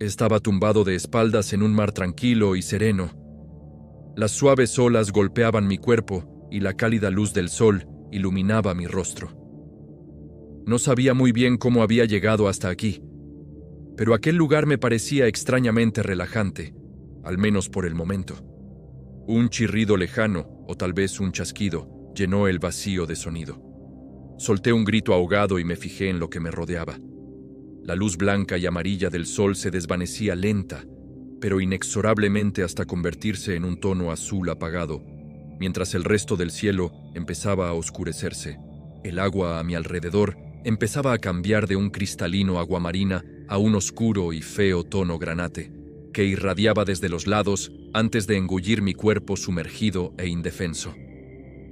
Estaba tumbado de espaldas en un mar tranquilo y sereno. Las suaves olas golpeaban mi cuerpo y la cálida luz del sol iluminaba mi rostro. No sabía muy bien cómo había llegado hasta aquí, pero aquel lugar me parecía extrañamente relajante, al menos por el momento. Un chirrido lejano, o tal vez un chasquido, llenó el vacío de sonido. Solté un grito ahogado y me fijé en lo que me rodeaba. La luz blanca y amarilla del sol se desvanecía lenta, pero inexorablemente hasta convertirse en un tono azul apagado, mientras el resto del cielo empezaba a oscurecerse. El agua a mi alrededor empezaba a cambiar de un cristalino aguamarina a un oscuro y feo tono granate, que irradiaba desde los lados antes de engullir mi cuerpo sumergido e indefenso.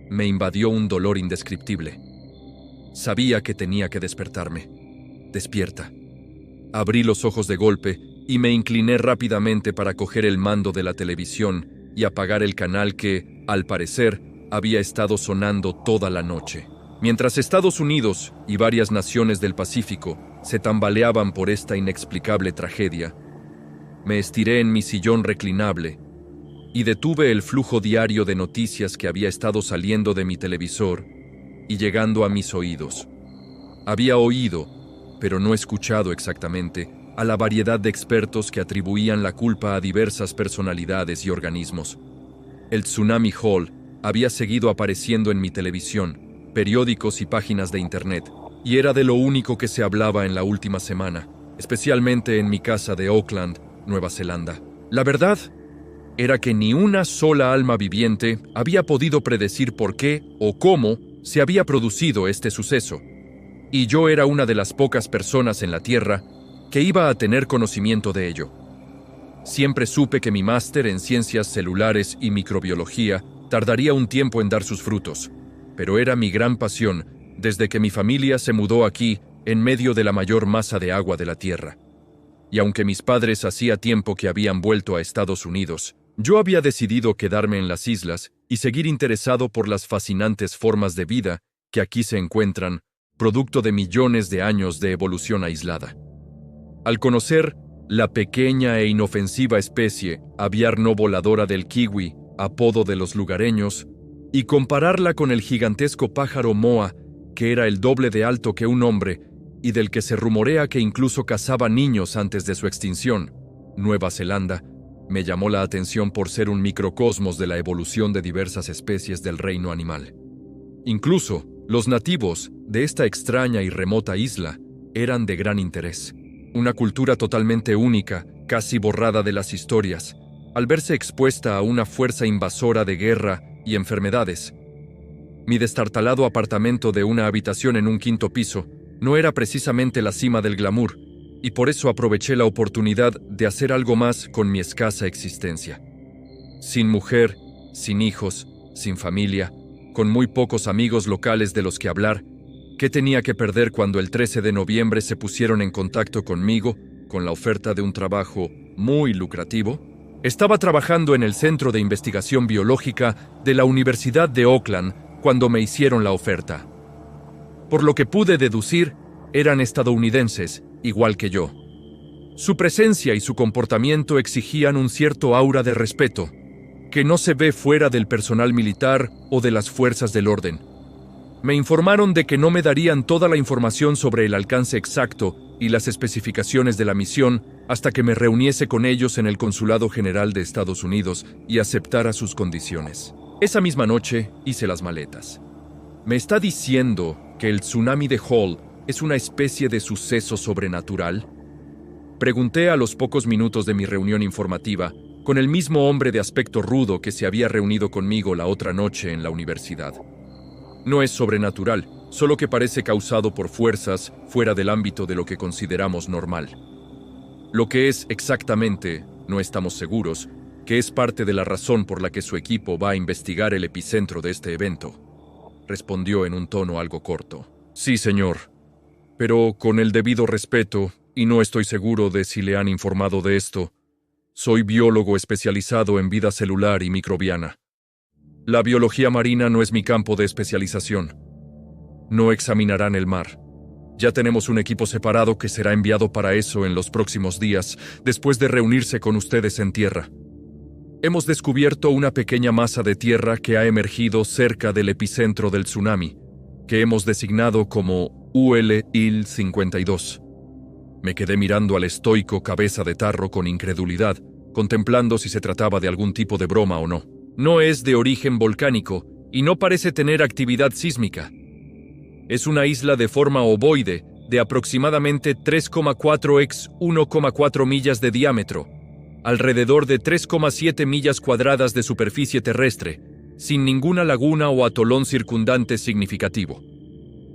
Me invadió un dolor indescriptible. Sabía que tenía que despertarme. Despierta. Abrí los ojos de golpe y me incliné rápidamente para coger el mando de la televisión y apagar el canal que, al parecer, había estado sonando toda la noche. Mientras Estados Unidos y varias naciones del Pacífico se tambaleaban por esta inexplicable tragedia, me estiré en mi sillón reclinable y detuve el flujo diario de noticias que había estado saliendo de mi televisor y llegando a mis oídos. Había oído, pero no escuchado exactamente, a la variedad de expertos que atribuían la culpa a diversas personalidades y organismos. El Tsunami Hall había seguido apareciendo en mi televisión, periódicos y páginas de internet, y era de lo único que se hablaba en la última semana, especialmente en mi casa de Auckland, Nueva Zelanda. La verdad era que ni una sola alma viviente había podido predecir por qué o cómo se había producido este suceso, y yo era una de las pocas personas en la Tierra que iba a tener conocimiento de ello. Siempre supe que mi máster en ciencias celulares y microbiología tardaría un tiempo en dar sus frutos, pero era mi gran pasión desde que mi familia se mudó aquí en medio de la mayor masa de agua de la Tierra. Y aunque mis padres hacía tiempo que habían vuelto a Estados Unidos, yo había decidido quedarme en las islas y seguir interesado por las fascinantes formas de vida que aquí se encuentran, producto de millones de años de evolución aislada. Al conocer la pequeña e inofensiva especie aviar no voladora del kiwi, apodo de los lugareños, y compararla con el gigantesco pájaro moa, que era el doble de alto que un hombre y del que se rumorea que incluso cazaba niños antes de su extinción, Nueva Zelanda, me llamó la atención por ser un microcosmos de la evolución de diversas especies del reino animal. Incluso, los nativos de esta extraña y remota isla eran de gran interés. Una cultura totalmente única, casi borrada de las historias, al verse expuesta a una fuerza invasora de guerra y enfermedades. Mi destartalado apartamento de una habitación en un 5º piso no era precisamente la cima del glamour, y por eso aproveché la oportunidad de hacer algo más con mi escasa existencia. Sin mujer, sin hijos, sin familia, con muy pocos amigos locales de los que hablar, ¿qué tenía que perder cuando el 13 de noviembre se pusieron en contacto conmigo con la oferta de un trabajo muy lucrativo? Estaba trabajando en el Centro de Investigación Biológica de la Universidad de Auckland cuando me hicieron la oferta. Por lo que pude deducir, eran estadounidenses, igual que yo. Su presencia y su comportamiento exigían un cierto aura de respeto, que no se ve fuera del personal militar o de las fuerzas del orden. Me informaron de que no me darían toda la información sobre el alcance exacto y las especificaciones de la misión hasta que me reuniese con ellos en el Consulado General de Estados Unidos y aceptara sus condiciones. Esa misma noche hice las maletas. ¿Me está diciendo que el tsunami de Hall es una especie de suceso sobrenatural? Pregunté a los pocos minutos de mi reunión informativa con el mismo hombre de aspecto rudo que se había reunido conmigo la otra noche en la universidad. No es sobrenatural, solo que parece causado por fuerzas fuera del ámbito de lo que consideramos normal. Lo que es exactamente, no estamos seguros, que es parte de la razón por la que su equipo va a investigar el epicentro de este evento, respondió en un tono algo corto. Sí, señor, pero con el debido respeto, y no estoy seguro de si le han informado de esto, soy biólogo especializado en vida celular y microbiana. La biología marina no es mi campo de especialización. No examinarán el mar. Ya tenemos un equipo separado que será enviado para eso en los próximos días, después de reunirse con ustedes en tierra. Hemos descubierto una pequeña masa de tierra que ha emergido cerca del epicentro del tsunami, que hemos designado como UL-IL-52. Me quedé mirando al estoico cabeza de tarro con incredulidad, contemplando si se trataba de algún tipo de broma o no. No es de origen volcánico y no parece tener actividad sísmica. Es una isla de forma ovoide de aproximadamente 3,4 x 1,4 millas de diámetro, alrededor de 3,7 millas cuadradas de superficie terrestre, sin ninguna laguna o atolón circundante significativo.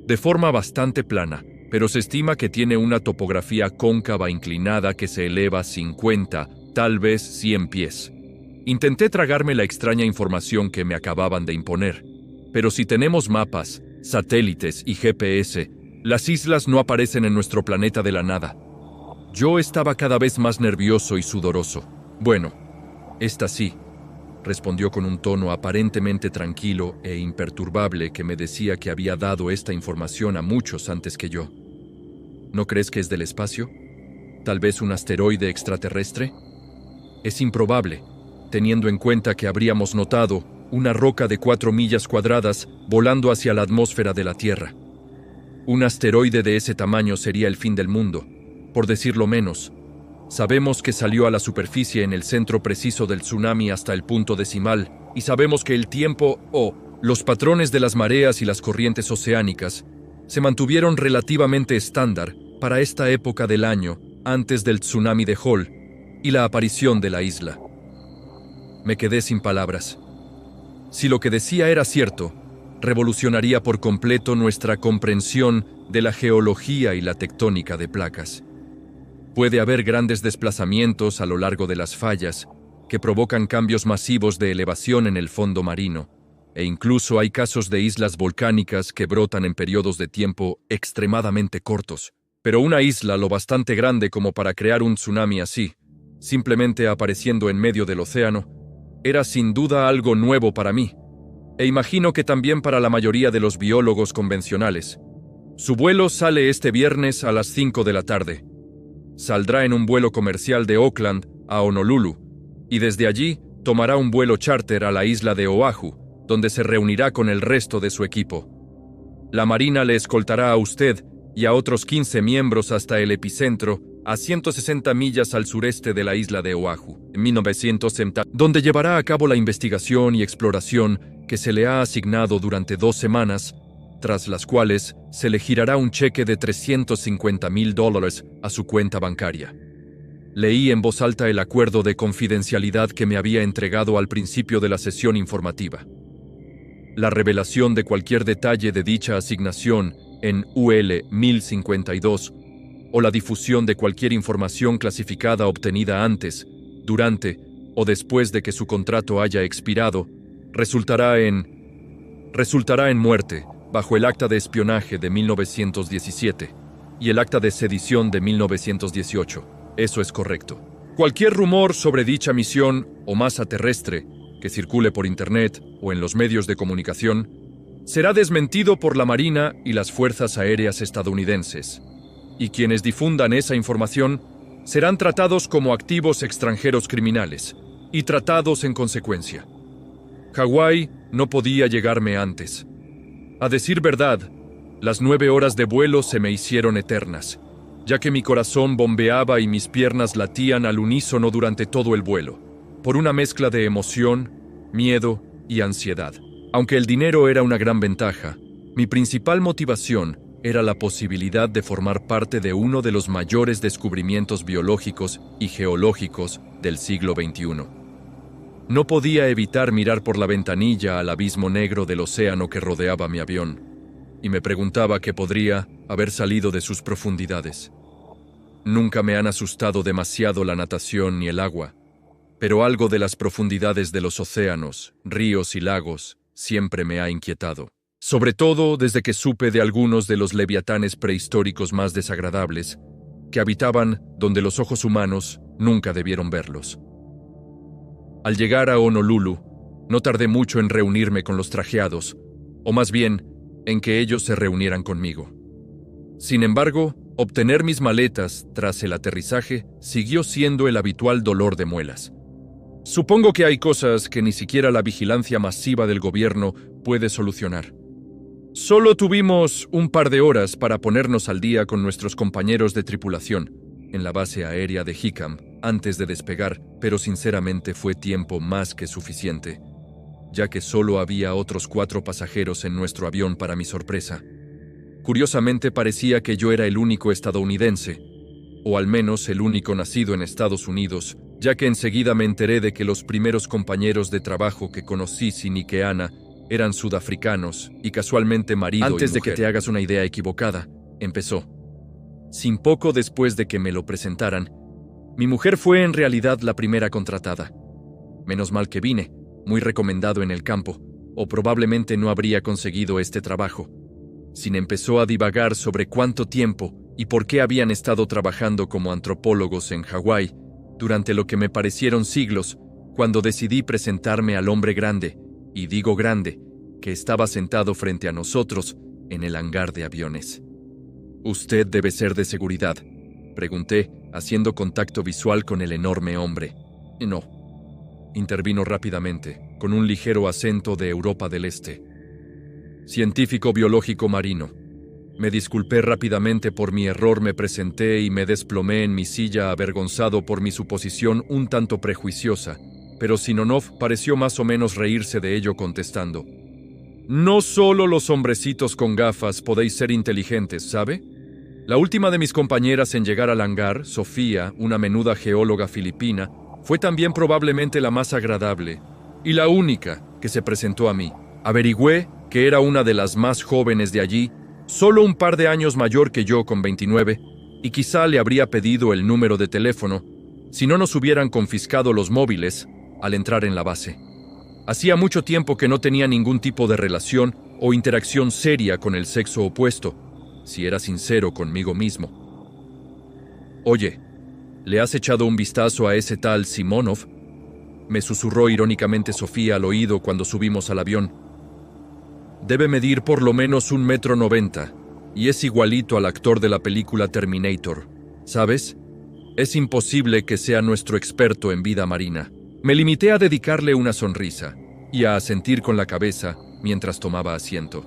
De forma bastante plana, pero se estima que tiene una topografía cóncava inclinada que se eleva 50, tal vez 100 pies. Intenté tragarme la extraña información que me acababan de imponer, pero si tenemos mapas, satélites y GPS, las islas no aparecen en nuestro planeta de la nada. Yo estaba cada vez más nervioso y sudoroso. Bueno, esta sí, respondió con un tono aparentemente tranquilo e imperturbable que me decía que había dado esta información a muchos antes que yo. ¿No crees que es del espacio? ¿Tal vez un asteroide extraterrestre? Es improbable, teniendo en cuenta que habríamos notado una roca de 4 millas cuadradas volando hacia la atmósfera de la Tierra. Un asteroide de ese tamaño sería el fin del mundo, por decirlo menos. Sabemos que salió a la superficie en el centro preciso del tsunami hasta el punto decimal, y sabemos que el tiempo los patrones de las mareas y las corrientes oceánicas se mantuvieron relativamente estándar para esta época del año antes del tsunami de Hall y la aparición de la isla. Me quedé sin palabras. Si lo que decía era cierto, revolucionaría por completo nuestra comprensión de la geología y la tectónica de placas. Puede haber grandes desplazamientos a lo largo de las fallas que provocan cambios masivos de elevación en el fondo marino, e incluso hay casos de islas volcánicas que brotan en periodos de tiempo extremadamente cortos. Pero una isla lo bastante grande como para crear un tsunami así, simplemente apareciendo en medio del océano, era sin duda algo nuevo para mí, e imagino que también para la mayoría de los biólogos convencionales. Su vuelo sale este viernes a las 5 de la tarde. Saldrá en un vuelo comercial de Auckland a Honolulu, y desde allí tomará un vuelo charter a la isla de Oahu, donde se reunirá con el resto de su equipo. La Marina le escoltará a usted y a otros 15 miembros hasta el epicentro, a 160 millas al sureste de la isla de Oahu, en 1970, donde llevará a cabo la investigación y exploración que se le ha asignado durante 2 semanas, tras las cuales se le girará un cheque de $350,000 a su cuenta bancaria. Leí en voz alta el acuerdo de confidencialidad que me había entregado al principio de la sesión informativa. La revelación de cualquier detalle de dicha asignación en UL 1052 o la difusión de cualquier información clasificada obtenida antes, durante o después de que su contrato haya expirado, resultará en muerte bajo el Acta de Espionaje de 1917 y el Acta de Sedición de 1918. Eso es correcto. Cualquier rumor sobre dicha misión o masa terrestre que circule por Internet o en los medios de comunicación será desmentido por la Marina y las Fuerzas Aéreas estadounidenses, y quienes difundan esa información serán tratados como activos extranjeros criminales y tratados en consecuencia. Hawái no podía llegarme antes. A decir verdad, las 9 horas de vuelo se me hicieron eternas, ya que mi corazón bombeaba y mis piernas latían al unísono durante todo el vuelo, por una mezcla de emoción, miedo y ansiedad. Aunque el dinero era una gran ventaja, mi principal motivación era la posibilidad de formar parte de uno de los mayores descubrimientos biológicos y geológicos del siglo XXI. No podía evitar mirar por la ventanilla al abismo negro del océano que rodeaba mi avión, y me preguntaba qué podría haber salido de sus profundidades. Nunca me han asustado demasiado la natación ni el agua, pero algo de las profundidades de los océanos, ríos y lagos siempre me ha inquietado. Sobre todo desde que supe de algunos de los leviatanes prehistóricos más desagradables, que habitaban donde los ojos humanos nunca debieron verlos. Al llegar a Honolulu, no tardé mucho en reunirme con los trajeados, o más bien, en que ellos se reunieran conmigo. Sin embargo, obtener mis maletas tras el aterrizaje siguió siendo el habitual dolor de muelas. Supongo que hay cosas que ni siquiera la vigilancia masiva del gobierno puede solucionar. Solo tuvimos un par de horas para ponernos al día con nuestros compañeros de tripulación en la base aérea de Hickam antes de despegar, pero sinceramente fue tiempo más que suficiente, ya que solo había otros 4 pasajeros en nuestro avión para mi sorpresa. Curiosamente parecía que yo era el único estadounidense, o al menos el único nacido en Estados Unidos, ya que enseguida me enteré de que los primeros compañeros de trabajo que conocí sin Ikeana eran sudafricanos y casualmente marido y mujer. Antes de que te hagas una idea equivocada, empezó. Sin poco después de que me lo presentaran, mi mujer fue en realidad la primera contratada. Menos mal que vine, muy recomendado en el campo, o probablemente no habría conseguido este trabajo. Sin empezó a divagar sobre cuánto tiempo y por qué habían estado trabajando como antropólogos en Hawái durante lo que me parecieron siglos, cuando decidí presentarme al hombre grande, y digo grande, que estaba sentado frente a nosotros en el hangar de aviones. «¿Usted debe ser de seguridad?», pregunté, haciendo contacto visual con el enorme hombre. «No», intervino rápidamente, con un ligero acento de Europa del Este. «Científico biológico marino». Me disculpé rápidamente por mi error, me presenté y me desplomé en mi silla avergonzado por mi suposición un tanto prejuiciosa, pero Sinonov pareció más o menos reírse de ello contestando. «No solo los hombrecitos con gafas podéis ser inteligentes, ¿sabe? La última de mis compañeras en llegar al hangar, Sofía, una menuda geóloga filipina, fue también probablemente la más agradable, y la única que se presentó a mí. Averigüé que era una de las más jóvenes de allí, solo un par de años mayor que yo con 29, y quizá le habría pedido el número de teléfono si no nos hubieran confiscado los móviles al entrar en la base. Hacía mucho tiempo que no tenía ningún tipo de relación o interacción seria con el sexo opuesto, si era sincero conmigo mismo. «Oye, ¿le has echado un vistazo a ese tal Simonov?», me susurró irónicamente Sofía al oído cuando subimos al avión. «Debe medir por lo menos 1,90 m, y es igualito al actor de la película Terminator. ¿Sabes? Es imposible que sea nuestro experto en vida marina». Me limité a dedicarle una sonrisa y a asentir con la cabeza mientras tomaba asiento,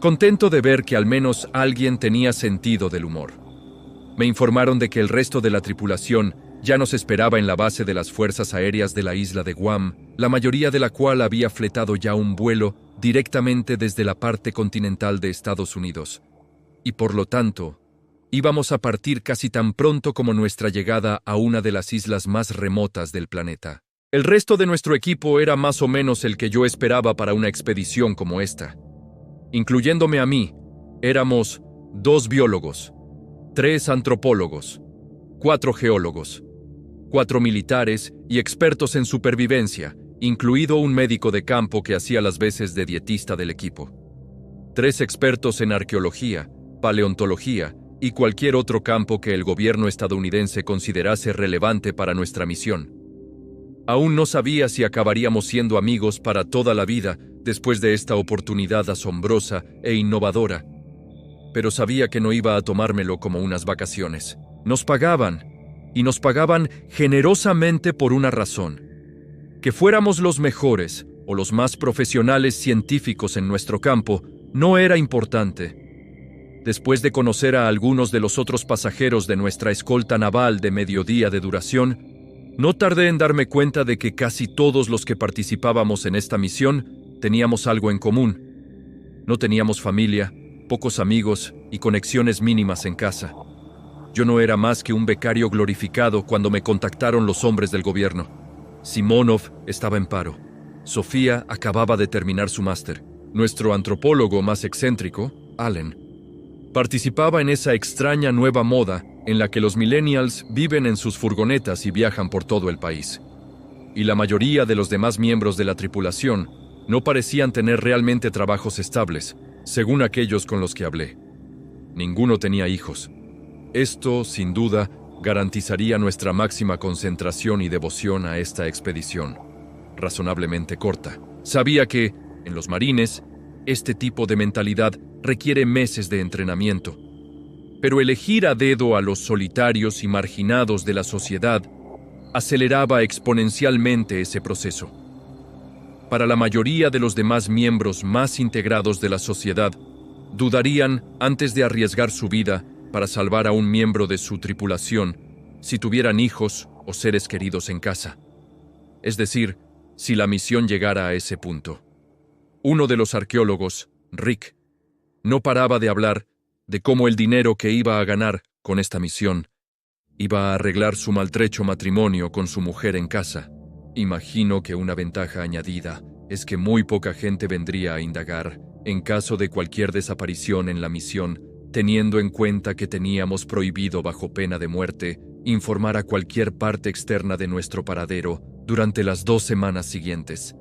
contento de ver que al menos alguien tenía sentido del humor. Me informaron de que el resto de la tripulación ya nos esperaba en la base de las Fuerzas Aéreas de la isla de Guam, la mayoría de la cual había fletado ya un vuelo directamente desde la parte continental de Estados Unidos. Y por lo tanto, íbamos a partir casi tan pronto como nuestra llegada a una de las islas más remotas del planeta. El resto de nuestro equipo era más o menos el que yo esperaba para una expedición como esta. Incluyéndome a mí, éramos 2 biólogos, 3 antropólogos, 4 geólogos, 4 militares y expertos en supervivencia, incluido un médico de campo que hacía las veces de dietista del equipo, 3 expertos en arqueología, paleontología y cualquier otro campo que el gobierno estadounidense considerase relevante para nuestra misión. Aún no sabía si acabaríamos siendo amigos para toda la vida después de esta oportunidad asombrosa e innovadora, pero sabía que no iba a tomármelo como unas vacaciones. Nos pagaban, y nos pagaban generosamente por una razón: que fuéramos los mejores o los más profesionales científicos en nuestro campo no era importante. Después de conocer a algunos de los otros pasajeros de nuestra escolta naval de mediodía de duración, no tardé en darme cuenta de que casi todos los que participábamos en esta misión teníamos algo en común. No teníamos familia, pocos amigos y conexiones mínimas en casa. Yo no era más que un becario glorificado cuando me contactaron los hombres del gobierno. Simonov estaba en paro. Sofía acababa de terminar su máster. Nuestro antropólogo más excéntrico, Allen, participaba en esa extraña nueva moda en la que los millennials viven en sus furgonetas y viajan por todo el país. Y la mayoría de los demás miembros de la tripulación no parecían tener realmente trabajos estables, según aquellos con los que hablé. Ninguno tenía hijos. Esto, sin duda, garantizaría nuestra máxima concentración y devoción a esta expedición, razonablemente corta. Sabía que, en los marines, este tipo de mentalidad requiere meses de entrenamiento, Pero elegir a dedo a los solitarios y marginados de la sociedad aceleraba exponencialmente ese proceso. Para la mayoría de los demás miembros más integrados de la sociedad, dudarían antes de arriesgar su vida para salvar a un miembro de su tripulación si tuvieran hijos o seres queridos en casa. Es decir, si la misión llegara a ese punto. Uno de los arqueólogos, Rick, no paraba de hablar de cómo el dinero que iba a ganar con esta misión iba a arreglar su maltrecho matrimonio con su mujer en casa. Imagino que una ventaja añadida es que muy poca gente vendría a indagar en caso de cualquier desaparición en la misión, teniendo en cuenta que teníamos prohibido bajo pena de muerte informar a cualquier parte externa de nuestro paradero durante las 2 semanas siguientes.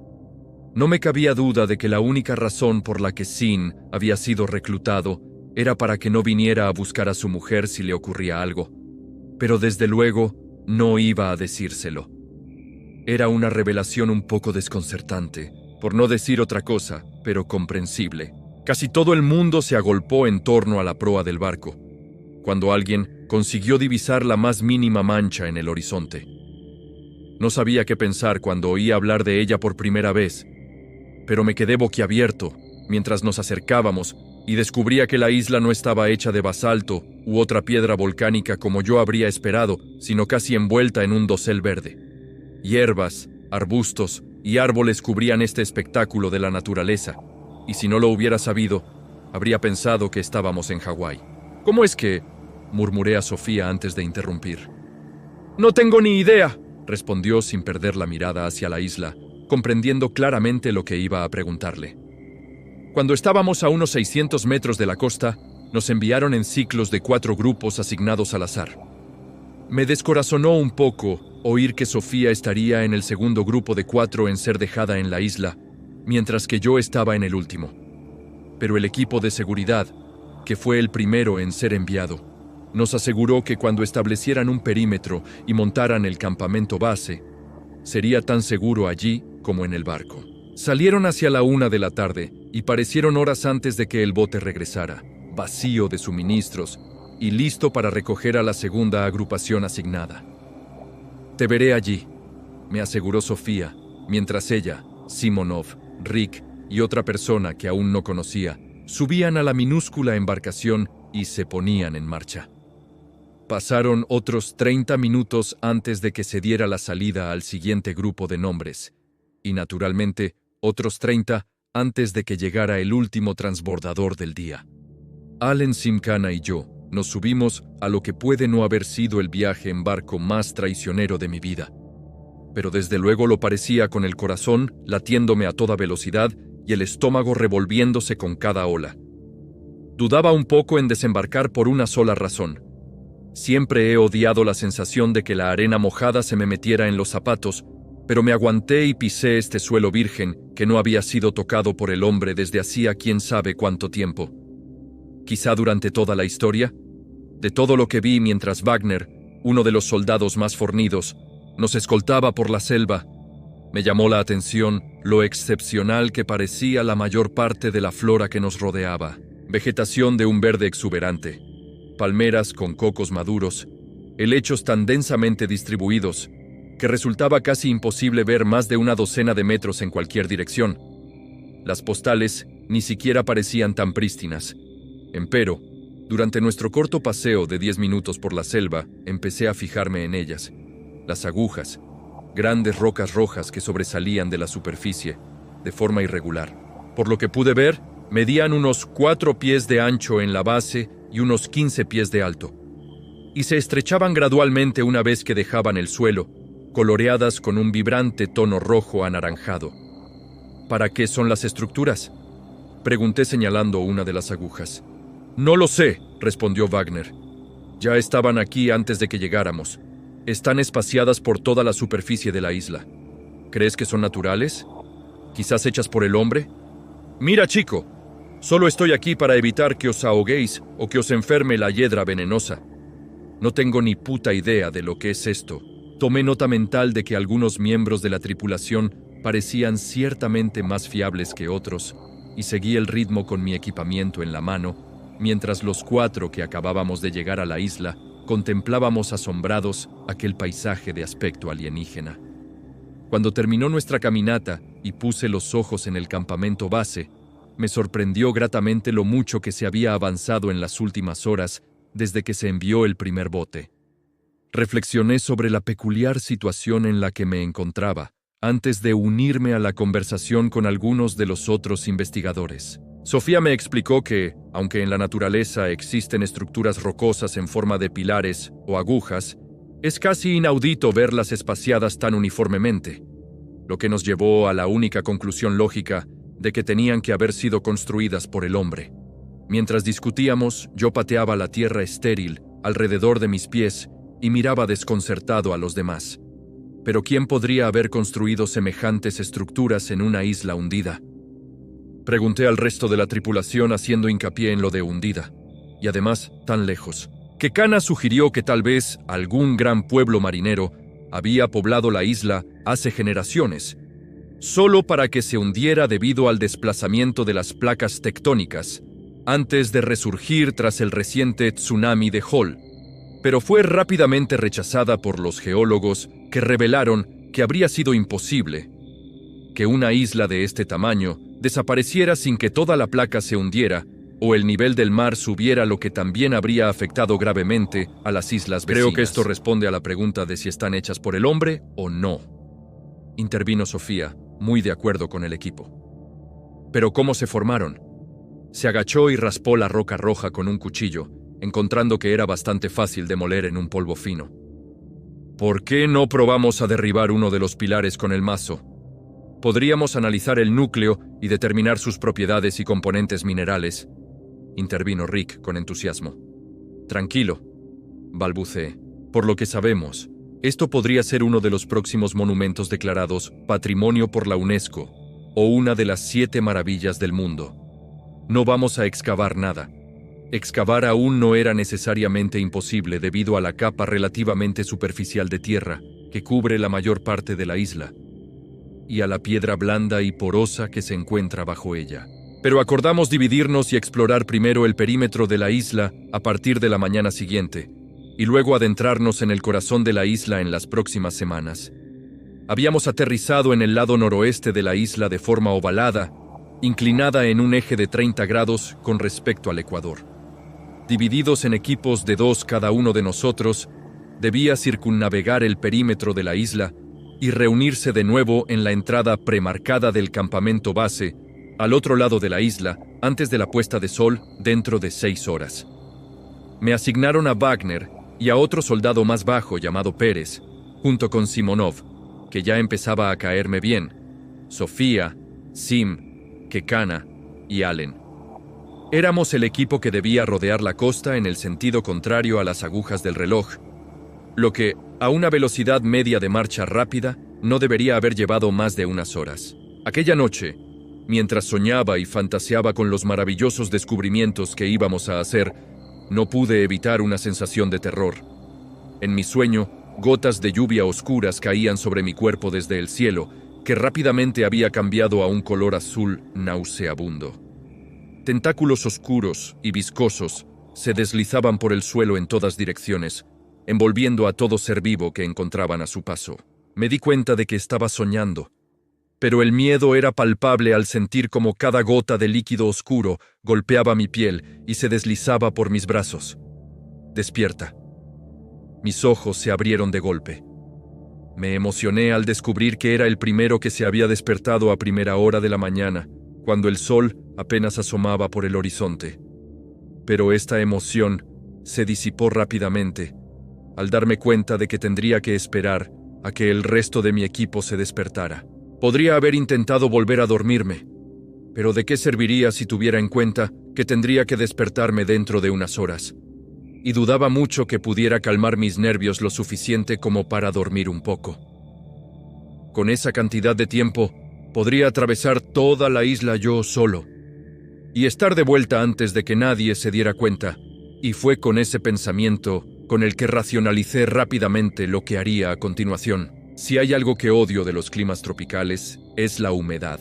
No me cabía duda de que la única razón por la que Sin había sido reclutado era para que no viniera a buscar a su mujer si le ocurría algo, pero desde luego no iba a decírselo. Era una revelación un poco desconcertante, por no decir otra cosa, pero comprensible. Casi todo el mundo se agolpó en torno a la proa del barco, cuando alguien consiguió divisar la más mínima mancha en el horizonte. No sabía qué pensar cuando oí hablar de ella por primera vez, pero me quedé boquiabierto mientras nos acercábamos y descubría que la isla no estaba hecha de basalto u otra piedra volcánica como yo habría esperado, sino casi envuelta en un dosel verde. Hierbas, arbustos y árboles cubrían este espectáculo de la naturaleza, y si no lo hubiera sabido, habría pensado que estábamos en Hawái. ¿Cómo es que...? Murmuré a Sofía antes de interrumpir. «No tengo ni idea», respondió sin perder la mirada hacia la isla, comprendiendo claramente lo que iba a preguntarle. Cuando estábamos a unos 600 metros de la costa, nos enviaron en ciclos de 4 grupos asignados al azar. Me descorazonó un poco oír que Sofía estaría en el segundo grupo de 4 en ser dejada en la isla, mientras que yo estaba en el último. Pero el equipo de seguridad, que fue el primero en ser enviado, nos aseguró que cuando establecieran un perímetro y montaran el campamento base, sería tan seguro allí como en el barco. Salieron hacia la 1 de la tarde y parecieron horas antes de que el bote regresara, vacío de suministros y listo para recoger a la segunda agrupación asignada. «Te veré allí», me aseguró Sofía, mientras ella, Simonov, Rick y otra persona que aún no conocía subían a la minúscula embarcación y se ponían en marcha. Pasaron otros 30 minutos antes de que se diera la salida al siguiente grupo de nombres, y naturalmente otros 30 antes de que llegara el último transbordador del día. Allen Simcana y yo nos subimos a lo que puede no haber sido el viaje en barco más traicionero de mi vida, pero desde luego lo parecía con el corazón latiéndome a toda velocidad y el estómago revolviéndose con cada ola. Dudaba un poco en desembarcar por una sola razón. Siempre he odiado la sensación de que la arena mojada se me metiera en los zapatos, pero me aguanté y pisé este suelo virgen que no había sido tocado por el hombre desde hacía quién sabe cuánto tiempo. Quizá durante toda la historia, de todo lo que vi mientras Wagner, uno de los soldados más fornidos, nos escoltaba por la selva, me llamó la atención lo excepcional que parecía la mayor parte de la flora que nos rodeaba. Vegetación de un verde exuberante, palmeras con cocos maduros, helechos tan densamente distribuidos que resultaba casi imposible ver más de una docena de metros en cualquier dirección. Las postales ni siquiera parecían tan prístinas. Empero, durante nuestro corto paseo de 10 minutos por la selva, empecé a fijarme en ellas. Las agujas, grandes rocas rojas que sobresalían de la superficie, de forma irregular. Por lo que pude ver, medían unos 4 pies de ancho en la base y unos 15 pies de alto, y se estrechaban gradualmente una vez que dejaban el suelo, coloreadas con un vibrante tono rojo anaranjado. ¿Para qué son las estructuras?, pregunté señalando una de las agujas. «No lo sé», respondió Wagner. «Ya estaban aquí antes de que llegáramos. Están espaciadas por toda la superficie de la isla. ¿Crees que son naturales? ¿Quizás hechas por el hombre? Mira, chico, solo estoy aquí para evitar que os ahoguéis o que os enferme la hiedra venenosa. No tengo ni puta idea de lo que es esto». Tomé nota mental de que algunos miembros de la tripulación parecían ciertamente más fiables que otros, y seguí el ritmo con mi equipamiento en la mano, mientras los 4 que acabábamos de llegar a la isla contemplábamos asombrados aquel paisaje de aspecto alienígena. Cuando terminó nuestra caminata y puse los ojos en el campamento base, me sorprendió gratamente lo mucho que se había avanzado en las últimas horas desde que se envió el primer bote. Reflexioné sobre la peculiar situación en la que me encontraba antes de unirme a la conversación con algunos de los otros investigadores. Sofía me explicó que, aunque en la naturaleza existen estructuras rocosas en forma de pilares o agujas, es casi inaudito verlas espaciadas tan uniformemente, lo que nos llevó a la única conclusión lógica de que tenían que haber sido construidas por el hombre. Mientras discutíamos, yo pateaba la tierra estéril alrededor de mis pies y miraba desconcertado a los demás. Pero ¿quién podría haber construido semejantes estructuras en una isla hundida? Pregunté al resto de la tripulación haciendo hincapié en lo de hundida, y además tan lejos, que Cana sugirió que tal vez algún gran pueblo marinero había poblado la isla hace generaciones, solo para que se hundiera debido al desplazamiento de las placas tectónicas, antes de resurgir tras el reciente tsunami de Hall, pero fue rápidamente rechazada por los geólogos que revelaron que habría sido imposible que una isla de este tamaño desapareciera sin que toda la placa se hundiera o el nivel del mar subiera, lo que también habría afectado gravemente a las islas vecinas. Creo que esto responde a la pregunta de si están hechas por el hombre o no, intervino Sofía, muy de acuerdo con el equipo. ¿Pero cómo se formaron? Se agachó y raspó la roca roja con un cuchillo, encontrando que era bastante fácil de moler en un polvo fino. ¿Por qué no probamos a derribar uno de los pilares con el mazo? Podríamos analizar el núcleo y determinar sus propiedades y componentes minerales, intervino Rick con entusiasmo. Tranquilo, balbuceé. Por lo que sabemos, esto podría ser uno de los próximos monumentos declarados Patrimonio por la UNESCO o una de las 7 maravillas del mundo. No vamos a excavar nada. Excavar aún no era necesariamente imposible debido a la capa relativamente superficial de tierra que cubre la mayor parte de la isla y a la piedra blanda y porosa que se encuentra bajo ella. Pero acordamos dividirnos y explorar primero el perímetro de la isla a partir de la mañana siguiente, y luego adentrarnos en el corazón de la isla en las próximas semanas. Habíamos aterrizado en el lado noroeste de la isla de forma ovalada, inclinada en un eje de 30 grados con respecto al ecuador. Divididos en equipos de 2 cada uno de nosotros, debía circunnavegar el perímetro de la isla y reunirse de nuevo en la entrada premarcada del campamento base, al otro lado de la isla, antes de la puesta de sol, dentro de 6 horas. Me asignaron a Wagner y a otro soldado más bajo llamado Pérez, junto con Simonov, que ya empezaba a caerme bien, Sofía, Sim, Kekana y Allen. Éramos el equipo que debía rodear la costa en el sentido contrario a las agujas del reloj, lo que, a una velocidad media de marcha rápida, no debería haber llevado más de unas horas. Aquella noche, mientras soñaba y fantaseaba con los maravillosos descubrimientos que íbamos a hacer, no pude evitar una sensación de terror. En mi sueño, gotas de lluvia oscuras caían sobre mi cuerpo desde el cielo, que rápidamente había cambiado a un color azul nauseabundo. Tentáculos oscuros y viscosos se deslizaban por el suelo en todas direcciones, envolviendo a todo ser vivo que encontraban a su paso. Me di cuenta de que estaba soñando, pero el miedo era palpable al sentir como cada gota de líquido oscuro golpeaba mi piel y se deslizaba por mis brazos. Despierta. Mis ojos se abrieron de golpe. Me emocioné al descubrir que era el primero que se había despertado a primera hora de la mañana, cuando el sol apenas asomaba por el horizonte. Pero esta emoción se disipó rápidamente, al darme cuenta de que tendría que esperar a que el resto de mi equipo se despertara. Podría haber intentado volver a dormirme, pero ¿de qué serviría si tuviera en cuenta que tendría que despertarme dentro de unas horas? Y dudaba mucho que pudiera calmar mis nervios lo suficiente como para dormir un poco. Con esa cantidad de tiempo, podría atravesar toda la isla yo solo y estar de vuelta antes de que nadie se diera cuenta, y fue con ese pensamiento con el que racionalicé rápidamente lo que haría a continuación. Si hay algo que odio de los climas tropicales, es la humedad.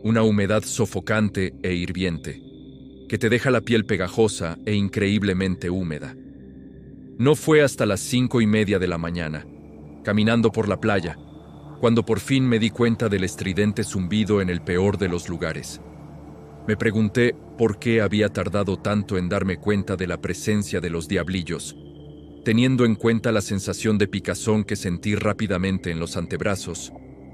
Una humedad sofocante e hirviente. que te deja la piel pegajosa e increíblemente húmeda. No fue hasta las 5:30 de la mañana, caminando por la playa, cuando por fin me di cuenta del estridente zumbido en el peor de los lugares. Me pregunté por qué había tardado tanto en darme cuenta de la presencia de los diablillos, teniendo en cuenta la sensación de picazón que sentí rápidamente en los antebrazos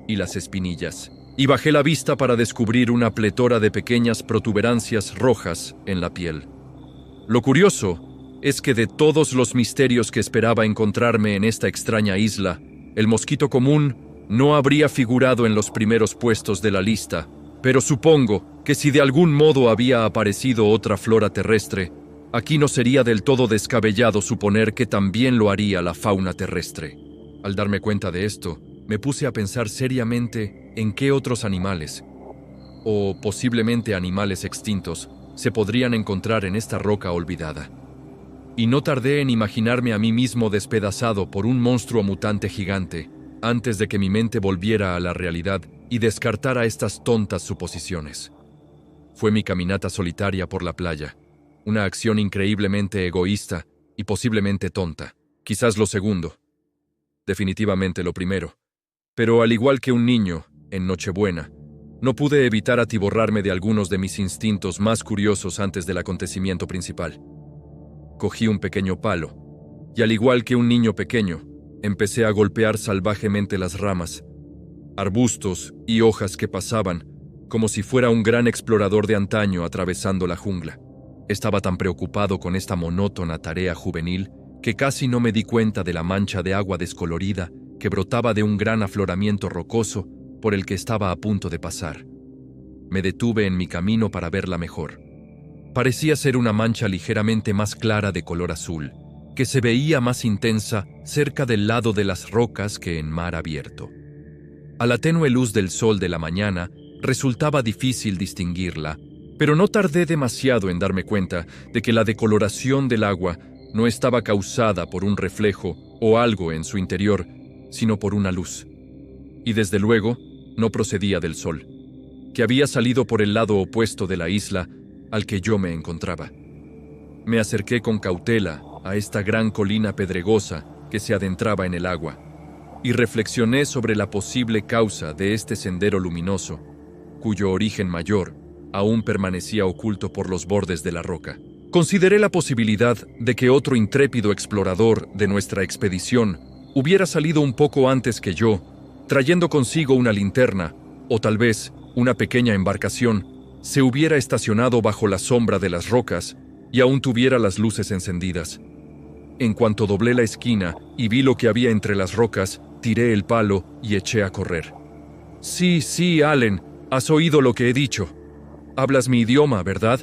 y las espinillas, y bajé la vista para descubrir una pletora de pequeñas protuberancias rojas en la piel. Lo curioso es que de todos los misterios que esperaba encontrarme en esta extraña isla, el mosquito común no habría figurado en los primeros puestos de la lista, pero supongo que si de algún modo había aparecido otra flora terrestre, aquí no sería del todo descabellado suponer que también lo haría la fauna terrestre. Al darme cuenta de esto, me puse a pensar seriamente en qué otros animales, o posiblemente animales extintos, se podrían encontrar en esta roca olvidada. Y no tardé en imaginarme a mí mismo despedazado por un monstruo mutante gigante, antes de que mi mente volviera a la realidad y descartara estas tontas suposiciones. Fue mi caminata solitaria por la playa, una acción increíblemente egoísta y posiblemente tonta, quizás lo segundo, definitivamente lo primero. Pero al igual que un niño, en Nochebuena, no pude evitar atiborrarme de algunos de mis instintos más curiosos antes del acontecimiento principal. Cogí un pequeño palo, y al igual que un niño pequeño, empecé a golpear salvajemente las ramas, arbustos y hojas que pasaban, como si fuera un gran explorador de antaño atravesando la jungla. Estaba tan preocupado con esta monótona tarea juvenil que casi no me di cuenta de la mancha de agua descolorida que brotaba de un gran afloramiento rocoso por el que estaba a punto de pasar. Me detuve en mi camino para verla mejor. Parecía ser una mancha ligeramente más clara de color azul, que se veía más intensa cerca del lado de las rocas que en mar abierto. A la tenue luz del sol de la mañana resultaba difícil distinguirla, pero no tardé demasiado en darme cuenta de que la decoloración del agua no estaba causada por un reflejo o algo en su interior, sino por una luz. Y desde luego, no procedía del sol, que había salido por el lado opuesto de la isla al que yo me encontraba. Me acerqué con cautela a esta gran colina pedregosa que se adentraba en el agua, y reflexioné sobre la posible causa de este sendero luminoso, cuyo origen mayor aún permanecía oculto por los bordes de la roca. Consideré la posibilidad de que otro intrépido explorador de nuestra expedición hubiera salido un poco antes que yo, trayendo consigo una linterna, o tal vez una pequeña embarcación, se hubiera estacionado bajo la sombra de las rocas y aún tuviera las luces encendidas. En cuanto doblé la esquina y vi lo que había entre las rocas, tiré el palo y eché a correr. Sí, Allen, has oído lo que he dicho. Hablas mi idioma, ¿verdad?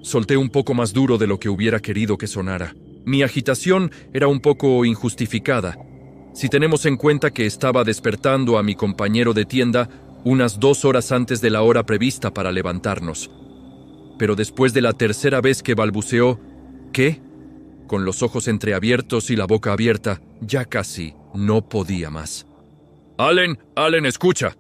Solté un poco más duro de lo que hubiera querido que sonara. Mi agitación era un poco injustificada, si tenemos en cuenta que estaba despertando a mi compañero de tienda unas 2 horas antes de la hora prevista para levantarnos. Pero después de la tercera vez que balbuceó, ¿qué?, con los ojos entreabiertos y la boca abierta, ya casi no podía más. Allen, escucha.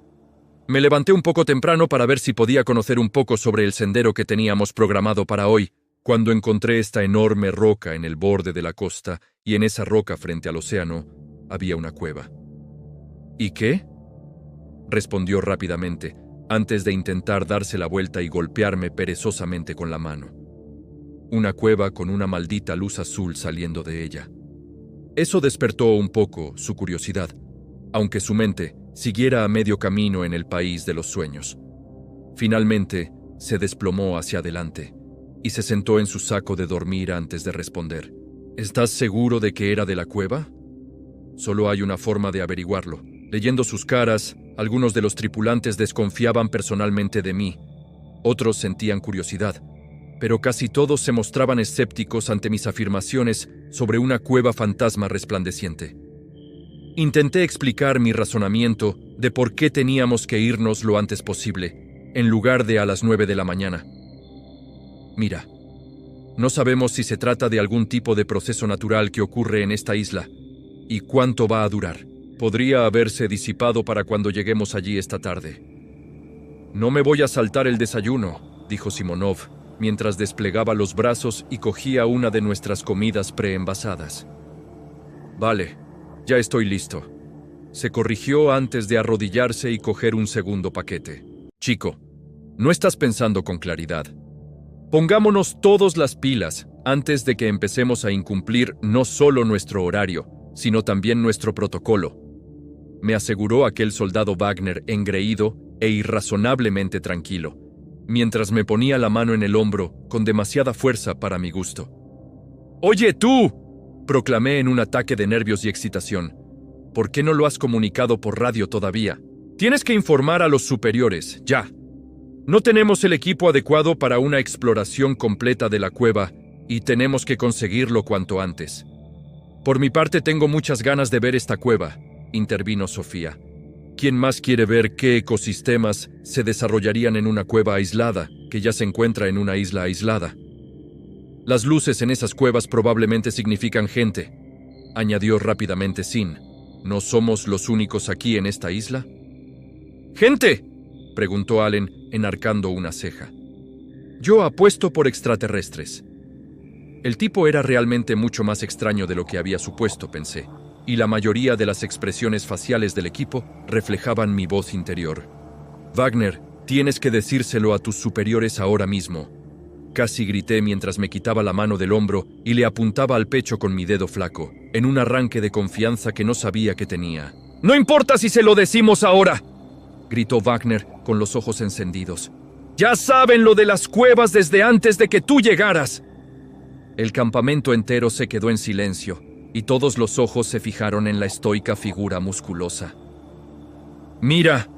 Me levanté un poco temprano para ver si podía conocer un poco sobre el sendero que teníamos programado para hoy, cuando encontré esta enorme roca en el borde de la costa, y en esa roca frente al océano había una cueva. ¿Y qué?, respondió rápidamente, antes de intentar darse la vuelta y golpearme perezosamente con la mano. Una cueva con una maldita luz azul saliendo de ella. Eso despertó un poco su curiosidad, aunque su mente siguiera a medio camino en el país de los sueños. Finalmente, se desplomó hacia adelante y se sentó en su saco de dormir antes de responder. ¿Estás seguro de que era de la cueva? Solo hay una forma de averiguarlo. Leyendo sus caras, algunos de los tripulantes desconfiaban personalmente de mí. Otros sentían curiosidad, pero casi todos se mostraban escépticos ante mis afirmaciones sobre una cueva fantasma resplandeciente. Intenté explicar mi razonamiento de por qué teníamos que irnos lo antes posible, en lugar de a las 9 de la mañana. Mira, no sabemos si se trata de algún tipo de proceso natural que ocurre en esta isla, y cuánto va a durar. Podría haberse disipado para cuando lleguemos allí esta tarde. No me voy a saltar el desayuno, dijo Simonov, mientras desplegaba los brazos y cogía una de nuestras comidas preenvasadas. Vale, ya estoy listo. Se corrigió antes de arrodillarse y coger un segundo paquete. Chico, no estás pensando con claridad. Pongámonos todas las pilas antes de que empecemos a incumplir no solo nuestro horario, sino también nuestro protocolo, me aseguró aquel soldado Wagner engreído e irrazonablemente tranquilo, mientras me ponía la mano en el hombro con demasiada fuerza para mi gusto. «¡Oye, tú!», proclamé en un ataque de nervios y excitación. «¿Por qué no lo has comunicado por radio todavía? Tienes que informar a los superiores, ya. No tenemos el equipo adecuado para una exploración completa de la cueva y tenemos que conseguirlo cuanto antes». «Por mi parte tengo muchas ganas de ver esta cueva», intervino Sofía. ¿Quién más quiere ver qué ecosistemas se desarrollarían en una cueva aislada que ya se encuentra en una isla aislada? Las luces en esas cuevas probablemente significan gente, añadió rápidamente Sin. ¿No somos los únicos aquí en esta isla? ¿Gente?, preguntó Allen, enarcando una ceja. Yo apuesto por extraterrestres. El tipo era realmente mucho más extraño de lo que había supuesto, pensé, y la mayoría de las expresiones faciales del equipo reflejaban mi voz interior. Wagner, tienes que decírselo a tus superiores ahora mismo. Casi grité mientras me quitaba la mano del hombro y le apuntaba al pecho con mi dedo flaco, en un arranque de confianza que no sabía que tenía. «¡No importa si se lo decimos ahora!», gritó Wagner con los ojos encendidos. «¡Ya saben lo de las cuevas desde antes de que tú llegaras!». El campamento entero se quedó en silencio, y todos los ojos se fijaron en la estoica figura musculosa. «Mira,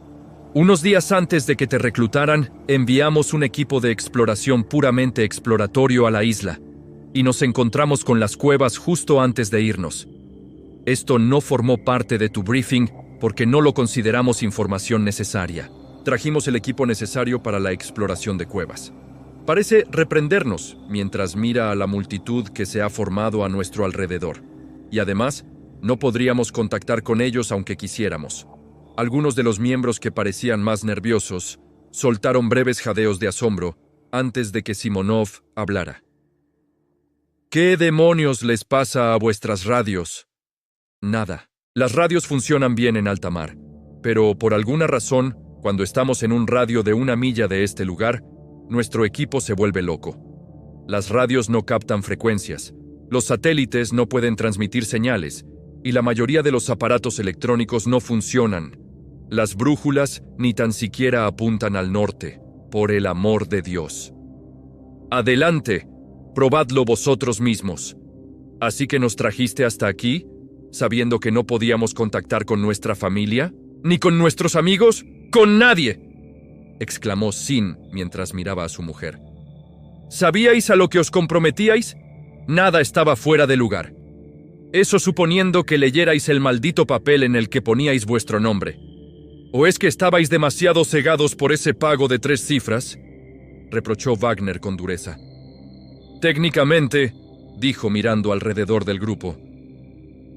unos días antes de que te reclutaran, enviamos un equipo de exploración puramente exploratorio a la isla, y nos encontramos con las cuevas justo antes de irnos. Esto no formó parte de tu briefing porque no lo consideramos información necesaria. Trajimos el equipo necesario para la exploración de cuevas». Parece reprendernos mientras mira a la multitud que se ha formado a nuestro alrededor. Y además, no podríamos contactar con ellos aunque quisiéramos. Algunos de los miembros que parecían más nerviosos soltaron breves jadeos de asombro antes de que Simonov hablara. «¿Qué demonios les pasa a vuestras radios?» «Nada. Las radios funcionan bien en alta mar, pero por alguna razón, cuando estamos en un radio de 1 milla de este lugar, nuestro equipo se vuelve loco. Las radios no captan frecuencias, los satélites no pueden transmitir señales, y la mayoría de los aparatos electrónicos no funcionan. Las brújulas ni tan siquiera apuntan al norte, por el amor de Dios. Adelante, probadlo vosotros mismos. ¿Así que nos trajiste hasta aquí, sabiendo que no podíamos contactar con nuestra familia? ¿Ni con nuestros amigos? ¡Con nadie!», exclamó Sin mientras miraba a su mujer. ¿Sabíais a lo que os comprometíais? Nada estaba fuera de lugar. Eso suponiendo que leyerais el maldito papel en el que poníais vuestro nombre. ¿O es que estabais demasiado cegados por ese pago de 3 cifras? Reprochó Wagner con dureza. Técnicamente, dijo mirando alrededor del grupo,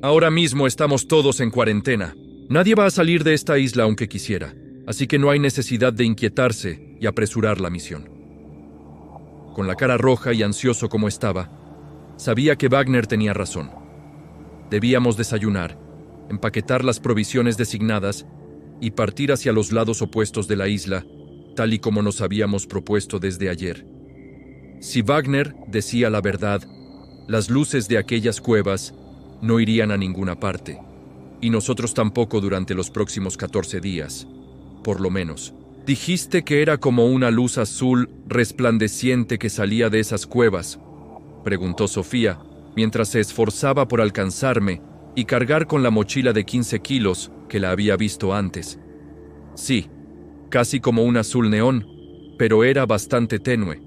ahora mismo estamos todos en cuarentena. Nadie va a salir de esta isla aunque quisiera. Así que no hay necesidad de inquietarse y apresurar la misión. Con la cara roja y ansioso como estaba, sabía que Wagner tenía razón. Debíamos desayunar, empaquetar las provisiones designadas y partir hacia los lados opuestos de la isla, tal y como nos habíamos propuesto desde ayer. Si Wagner decía la verdad, las luces de aquellas cuevas no irían a ninguna parte, y nosotros tampoco durante los próximos 14 días. Por lo menos. Dijiste que era como una luz azul resplandeciente que salía de esas cuevas, preguntó Sofía, mientras se esforzaba por alcanzarme y cargar con la mochila de 15 kilos que la había visto antes. Sí, casi como un azul neón, pero era bastante tenue.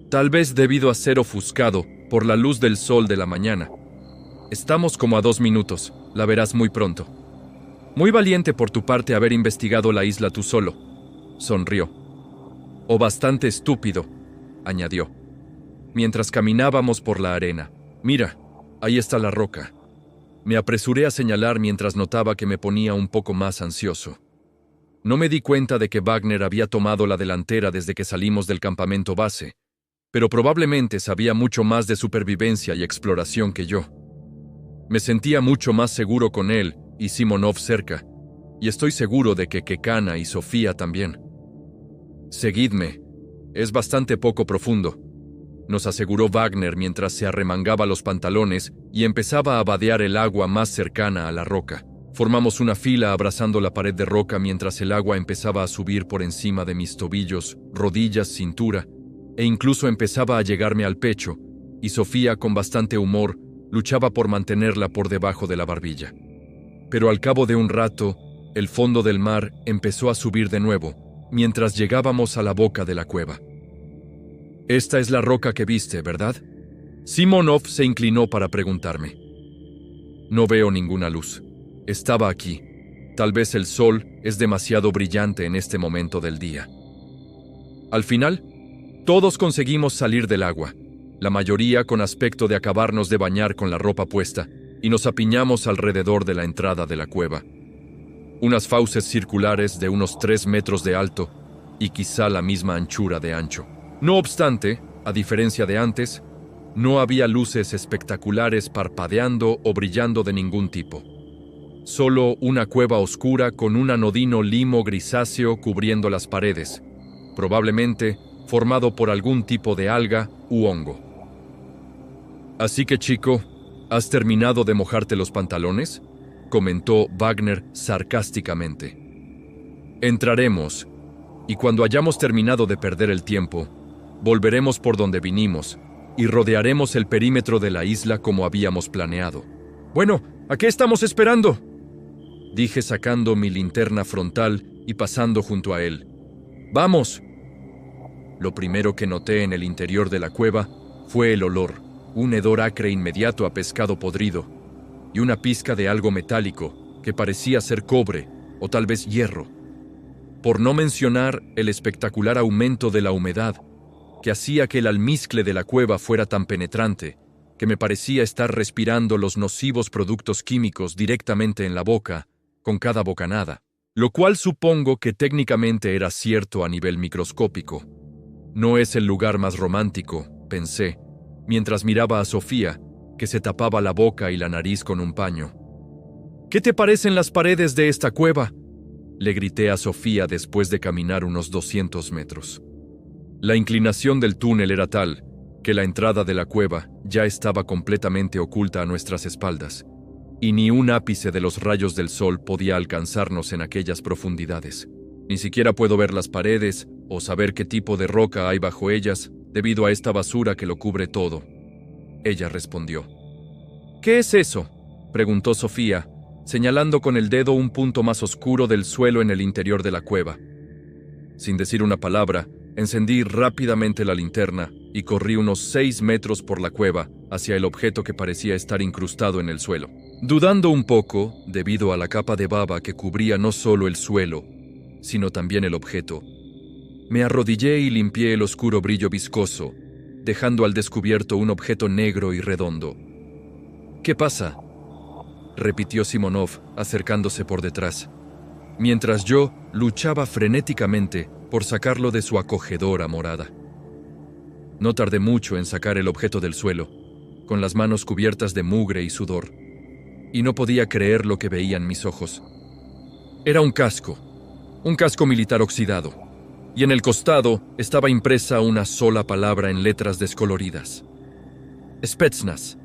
Tal vez debido a ser ofuscado por la luz del sol de la mañana. Estamos como a 2 minutos, la verás muy pronto. Muy valiente por tu parte haber investigado la isla tú solo, sonrió. O bastante estúpido, añadió. Mientras caminábamos por la arena. Mira, ahí está la roca. Me apresuré a señalar mientras notaba que me ponía un poco más ansioso. No me di cuenta de que Wagner había tomado la delantera desde que salimos del campamento base, pero probablemente sabía mucho más de supervivencia y exploración que yo. Me sentía mucho más seguro con él y Simonov cerca, y estoy seguro de que Kekana y Sofía también. «Seguidme. Es bastante poco profundo», nos aseguró Wagner mientras se arremangaba los pantalones y empezaba a vadear el agua más cercana a la roca. Formamos una fila abrazando la pared de roca mientras el agua empezaba a subir por encima de mis tobillos, rodillas, cintura, e incluso empezaba a llegarme al pecho, y Sofía, con bastante humor, luchaba por mantenerla por debajo de la barbilla. Pero al cabo de un rato, el fondo del mar empezó a subir de nuevo, mientras llegábamos a la boca de la cueva. «Esta es la roca que viste, ¿verdad?». Simonov se inclinó para preguntarme. «No veo ninguna luz. Estaba aquí. Tal vez el sol es demasiado brillante en este momento del día». Al final, todos conseguimos salir del agua, la mayoría con aspecto de acabarnos de bañar con la ropa puesta, y nos apiñamos alrededor de la entrada de la cueva. Unas fauces circulares de unos 3 metros de alto y quizá la misma anchura de ancho. No obstante, a diferencia de antes, no había luces espectaculares parpadeando o brillando de ningún tipo. Solo una cueva oscura con un anodino limo grisáceo cubriendo las paredes, probablemente formado por algún tipo de alga u hongo. «Así que, chico, ¿has terminado de mojarte los pantalones?», comentó Wagner sarcásticamente. «Entraremos, y cuando hayamos terminado de perder el tiempo, volveremos por donde vinimos y rodearemos el perímetro de la isla como habíamos planeado». «Bueno, ¿a qué estamos esperando?», dije sacando mi linterna frontal y pasando junto a él. «¡Vamos!». Lo primero que noté en el interior de la cueva fue el olor, un hedor acre inmediato a pescado podrido, y una pizca de algo metálico que parecía ser cobre o tal vez hierro. Por no mencionar el espectacular aumento de la humedad, que hacía que el almizcle de la cueva fuera tan penetrante que me parecía estar respirando los nocivos productos químicos directamente en la boca con cada bocanada, lo cual supongo que técnicamente era cierto a nivel microscópico. No es el lugar más romántico, pensé, mientras miraba a Sofía, que se tapaba la boca y la nariz con un paño. «¿Qué te parecen las paredes de esta cueva?», le grité a Sofía después de caminar unos 200 metros. La inclinación del túnel era tal que la entrada de la cueva ya estaba completamente oculta a nuestras espaldas, y ni un ápice de los rayos del sol podía alcanzarnos en aquellas profundidades. «Ni siquiera puedo ver las paredes o saber qué tipo de roca hay bajo ellas debido a esta basura que lo cubre todo», ella respondió. «¿Qué es eso?», preguntó Sofía, señalando con el dedo un punto más oscuro del suelo en el interior de la cueva. Sin decir una palabra, encendí rápidamente la linterna y corrí unos 6 metros por la cueva hacia el objeto que parecía estar incrustado en el suelo. Dudando un poco, debido a la capa de baba que cubría no solo el suelo, sino también el objeto, me arrodillé y limpié el oscuro brillo viscoso, dejando al descubierto un objeto negro y redondo. «¿Qué pasa?», repitió Simonov, acercándose por detrás, mientras yo luchaba frenéticamente por sacarlo de su acogedora morada. No tardé mucho en sacar el objeto del suelo, con las manos cubiertas de mugre y sudor, y no podía creer lo que veían mis ojos. Era un casco militar oxidado, y en el costado estaba impresa una sola palabra en letras descoloridas: Spetsnaz.